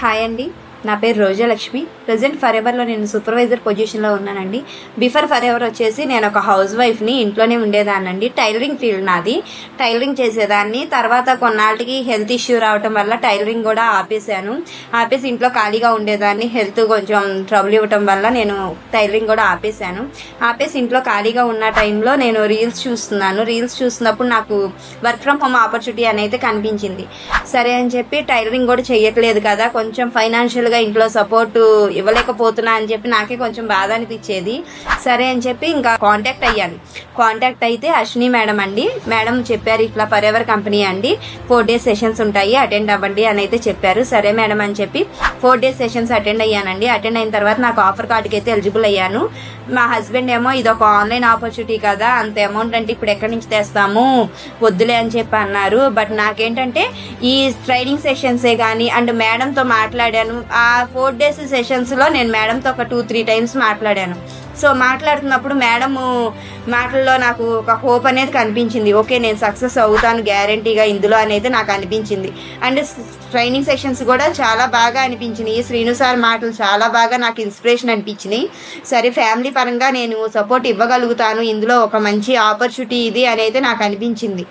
Hi అండి, నా పేరు రోజాలక్ష్మి. ప్రజెంట్ ఫరెవర్లో నేను సూపర్వైజర్ పొజిషన్లో ఉన్నానండి. బిఫోర్ ఫరెవర్ వచ్చేసి నేను ఒక హౌస్ వైఫ్ని, ఇంట్లోనే ఉండేదాన్నండి. టైలరింగ్ ఫీల్డ్ నాది. టైలరింగ్ చేసేదాన్ని. తర్వాత కొన్నాళ్ళకి హెల్త్ ఇష్యూ రావటం వల్ల టైలరింగ్ కూడా ఆపేసి ఇంట్లో ఖాళీగా ఉండేదాన్ని. హెల్త్ కొంచెం ట్రబుల్ ఇవ్వటం వల్ల నేను టైలరింగ్ కూడా ఆపేసి ఇంట్లో ఖాళీగా ఉన్న టైంలో నేను రీల్స్ చూస్తున్నప్పుడు నాకు వర్క్ ఫ్రమ్ హోమ్ ఆపర్చునిటీ అనేది కనిపించింది. సరే అని చెప్పి టైలరింగ్ కూడా చెయ్యట్లేదు కదా, కొంచెం ఫైనాన్షియల్గా ఇంట్లో సపోర్ట్ ఇవ్వలేకపోతున్నా అని చెప్పి నాకే కొంచెం బాధ అనిపించేది. సరే అని చెప్పి ఇంకా కాంటాక్ట్ అయితే అశ్విని మేడం అండి. మేడం చెప్పారు, ఇట్లా ఫరెవర్ కంపెనీ అండి, 4 days సెషన్స్ ఉంటాయి, అటెండ్ అవ్వండి అని అయితే చెప్పారు. సరే మేడం అని చెప్పి 4 days సెషన్స్ అటెండ్ అయ్యానండి. అటెండ్ అయిన తర్వాత నాకు ఆఫర్ కార్డుకి అయితే ఎలిజిబుల్ అయ్యాను. మా హస్బెండ్ ఏమో ఇది ఒక ఆన్లైన్ ఆపర్చునిటీ కదా, అంత అమౌంట్ అంటే ఇప్పుడు ఎక్కడి నుంచి తెస్తాము, వద్దులే అని చెప్పి అన్నారు. బట్ నాకేంటంటే ఈ ట్రైనింగ్ సెషన్సే కానీ అండ్ మేడంతో మాట్లాడాను. ఆ 4 days సెషన్స్లో నేను మేడంతో ఒక 2-3 times మాట్లాడాను. సో మాట్లాడుతున్నప్పుడు మేడం మాటల్లో నాకు ఒక హోప్ అనేది కనిపించింది. ఓకే, నేను సక్సెస్ అవుతాను గ్యారంటీగా ఇందులో అనేది నాకు అనిపించింది. అండ్ ట్రైనింగ్ సెషన్స్ కూడా చాలా బాగా అనిపించినాయి. శ్రీను సార్ మాటలు చాలా బాగా నాకు ఇన్స్పిరేషన్ అనిపించినాయి. సరే, ఫ్యామిలీ పరంగా నేను సపోర్ట్ ఇవ్వగలుగుతాను, ఇందులో ఒక మంచి ఆపర్చునిటీ ఇది అనేది నాకు అనిపించింది.